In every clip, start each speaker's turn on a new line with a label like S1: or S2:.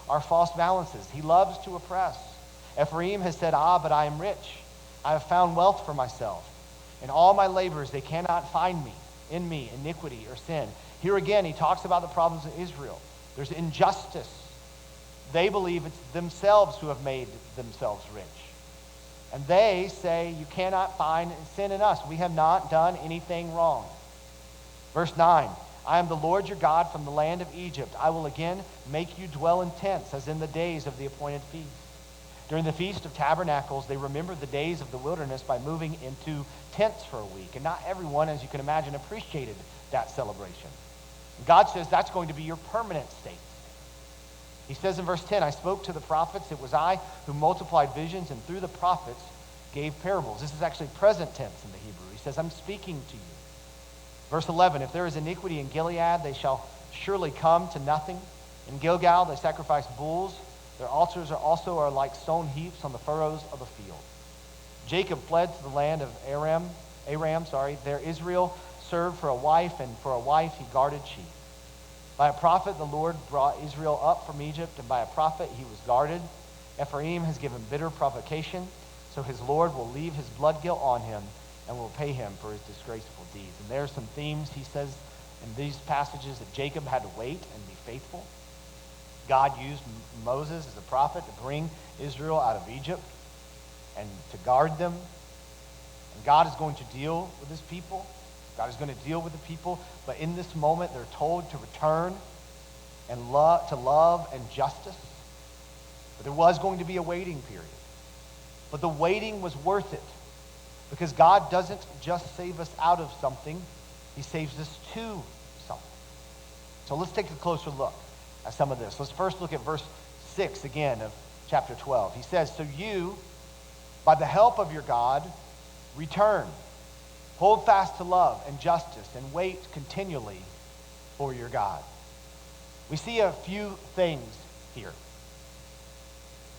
S1: are false balances. He loves to oppress. Ephraim has said, ah, but I am rich. I have found wealth for myself. In all my labors, they cannot find me, in me, iniquity or sin. Here again, he talks about the problems of Israel. There's injustice. They believe it's themselves who have made themselves rich. And they say, you cannot find sin in us. We have not done anything wrong. Verse 9, I am the Lord your God from the land of Egypt. I will again make you dwell in tents, as in the days of the appointed feast. During the Feast of Tabernacles, they remembered the days of the wilderness by moving into tents for a week. And not everyone, as you can imagine, appreciated that celebration. God says that's going to be your permanent state. He says in verse 10, I spoke to the prophets. It was I who multiplied visions and through the prophets gave parables. This is actually present tense in the Hebrew. He says, I'm speaking to you. Verse 11, if there is iniquity in Gilead, they shall surely come to nothing. In Gilgal, they sacrifice bulls. Their altars are like stone heaps on the furrows of a field. Jacob fled to the land of Aram. There Israel served for a wife, and for a wife he guarded sheep. By a prophet the Lord brought Israel up from Egypt, and by a prophet he was guarded. Ephraim has given bitter provocation, so his Lord will leave his blood guilt on him and will pay him for his disgraceful deeds. And there are some themes, he says, in these passages that Jacob had to wait and be faithful. God used Moses as a prophet to bring Israel out of Egypt and to guard them. And God is going to deal with his people. God is going to deal with the people. But in this moment, they're told to return and to love and justice. But there was going to be a waiting period. But the waiting was worth it. Because God doesn't just save us out of something. He saves us to something. So let's take a closer look at some of this. Let's first look at verse 6 again of chapter 12. He says, so you, by the help of your God, return. Hold fast to love and justice and wait continually for your God. We see a few things here.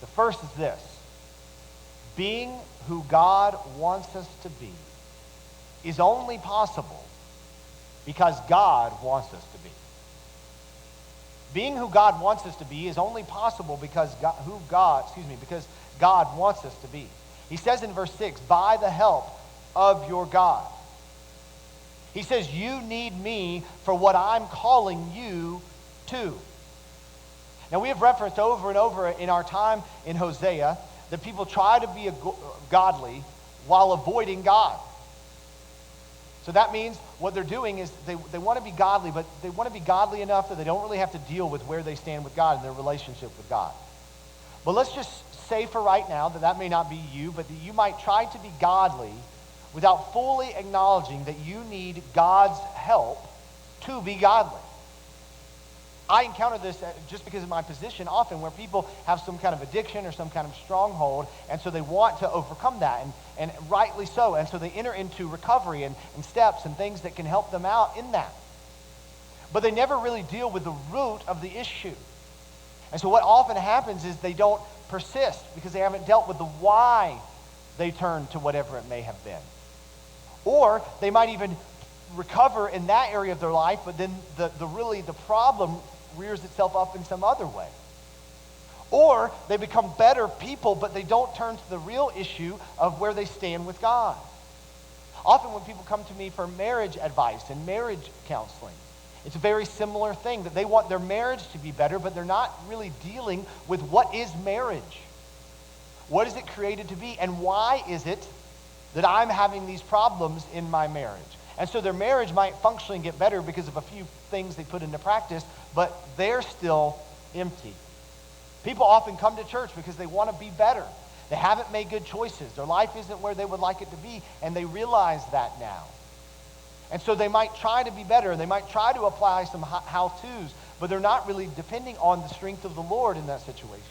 S1: The first is this. Being who God wants us to be is only possible because God wants us to be. Being who God wants us to be is only possible because God wants us to be. He says in verse 6, by the help of your God. He says, you need me for what I'm calling you to. Now, we have referenced over and over in our time in Hosea that people try to be godly while avoiding God. So that means what they're doing is they want to be godly, but they want to be godly enough that they don't really have to deal with where they stand with God and their relationship with God. But let's just say for right now that may not be you, but that you might try to be godly without fully acknowledging that you need God's help to be godly. I encounter this just because of my position often where people have some kind of addiction or some kind of stronghold, and so they want to overcome that, and rightly so. And so they enter into recovery and steps and things that can help them out in that. But they never really deal with the root of the issue. And so what often happens is they don't persist because they haven't dealt with the why they turn to whatever it may have been. Or they might even recover in that area of their life, but then the problem rears itself up in some other way. Or they become better people, but they don't turn to the real issue of where they stand with God. Often when people come to me for marriage advice and marriage counseling, it's a very similar thing, that they want their marriage to be better, but they're not really dealing with what is marriage. What is it created to be, and why is it that I'm having these problems in my marriage? And so their marriage might functionally get better because of a few things they put into practice, but they're still empty. People often come to church because they want to be better. They haven't made good choices. Their life isn't where they would like it to be, and they realize that now. And so they might try to be better. They might try to apply some how-tos, but they're not really depending on the strength of the Lord in that situation.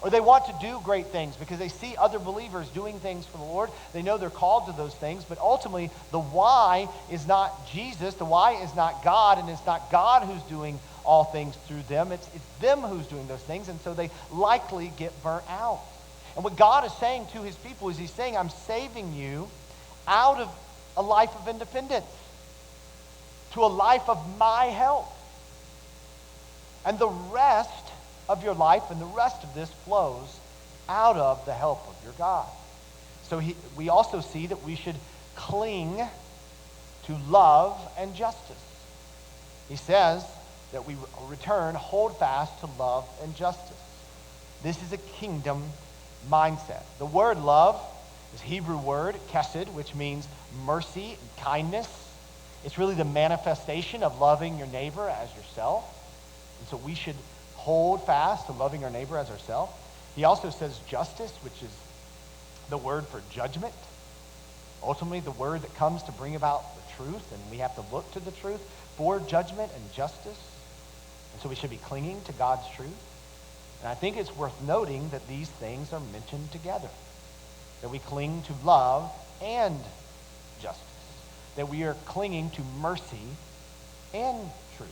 S1: Or they want to do great things because they see other believers doing things for the Lord. They know they're called to those things, but ultimately the why is not Jesus. The why is not God, and it's not God who's doing all things through them. It's them who's doing those things, and so they likely get burnt out. And what God is saying to his people is he's saying, I'm saving you out of a life of independence to a life of my help. And the rest of of your life, and the rest of this flows out of the help of your God. So we also see that we should cling to love and justice. He says that we return, hold fast to love and justice. This is a kingdom mindset. The word love is a Hebrew word, chesed, which means mercy and kindness. It's really the manifestation of loving your neighbor as yourself. And so we should hold fast to loving our neighbor as ourselves. He also says justice, which is the word for judgment. Ultimately, the word that comes to bring about the truth, and we have to look to the truth for judgment and justice. And so we should be clinging to God's truth. And I think it's worth noting that these things are mentioned together. That we cling to love and justice. That we are clinging to mercy and truth.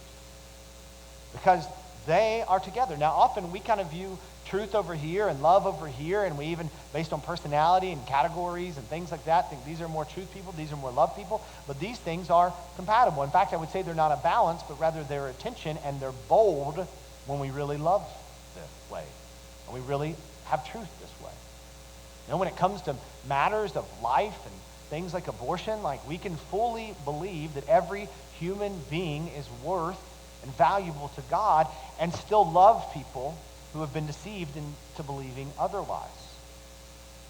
S1: Because they are together. Now, often we kind of view truth over here and love over here, and we even, based on personality and categories and things like that, think these are more truth people, these are more love people, but these things are compatible. In fact, I would say they're not a balance, but rather they're a tension, and they're bold when we really love this way, and we really have truth this way. You know, when it comes to matters of life and things like abortion, like we can fully believe that every human being is worth and valuable to God, and still love people who have been deceived into believing otherwise.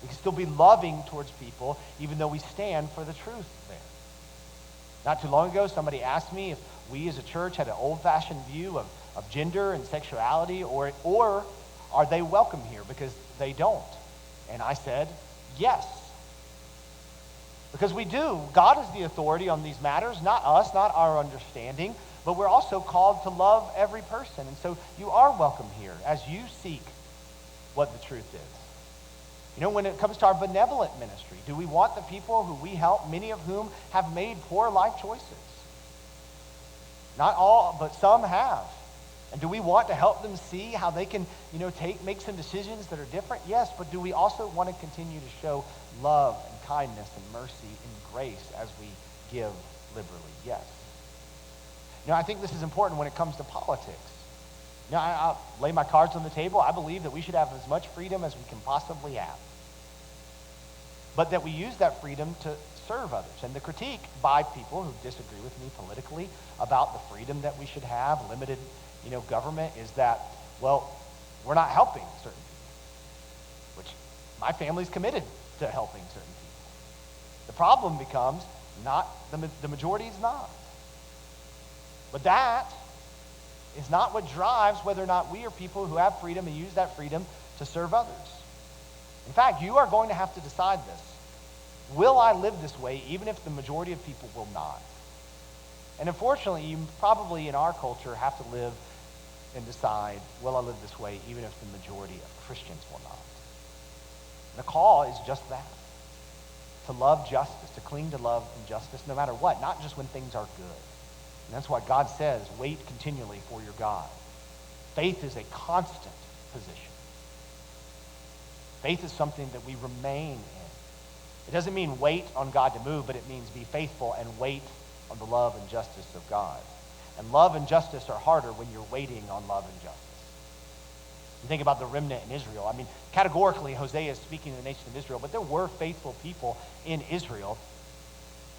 S1: We can still be loving towards people even though we stand for the truth there. Not too long ago, somebody asked me if we as a church had an old-fashioned view of gender and sexuality, or are they welcome here because they don't? And I said, yes. Because we do. God is the authority on these matters, not us, not our understanding. But we're also called to love every person. And so you are welcome here as you seek what the truth is. You know, when it comes to our benevolent ministry, do we want the people who we help, many of whom have made poor life choices? Not all, but some have. And do we want to help them see how they can, make some decisions that are different? Yes, but do we also want to continue to show love and kindness and mercy and grace as we give liberally? Yes. I think this is important when it comes to politics. I'll lay my cards on the table. I believe that we should have as much freedom as we can possibly have. But that we use that freedom to serve others. And the critique by people who disagree with me politically about the freedom that we should have, limited, government, is that, well, we're not helping certain people. Which my family's committed to helping certain people. The problem becomes not, the majority is not. But that is not what drives whether or not we are people who have freedom and use that freedom to serve others. In fact, you are going to have to decide this. Will I live this way even if the majority of people will not? And unfortunately, you probably in our culture have to live and decide, will I live this way even if the majority of Christians will not? And the call is just that. To love justice, to cling to love and justice no matter what, not just when things are good. And that's why God says, wait continually for your God. Faith is a constant position. Faith is something that we remain in. It doesn't mean wait on God to move, but it means be faithful and wait on the love and justice of God. And love and justice are harder when you're waiting on love and justice. You think about the remnant in Israel. Categorically, Hosea is speaking to the nation of Israel, but there were faithful people in Israel.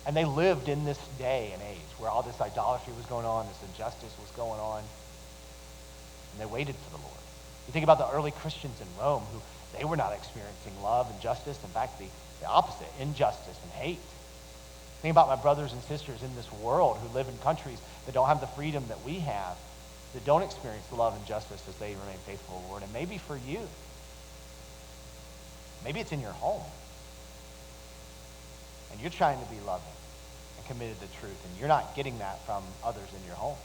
S1: And they lived in this day and age where all this idolatry was going on, this injustice was going on. And they waited for the Lord. You think about the early Christians in Rome who they were not experiencing love and justice. In fact, the opposite, injustice and hate. Think about my brothers and sisters in this world who live in countries that don't have the freedom that we have, that don't experience the love and justice as they remain faithful to the Lord. And maybe for you, maybe it's in your home. And you're trying to be loving and committed to truth, and you're not getting that from others in your home.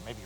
S1: Maybe you're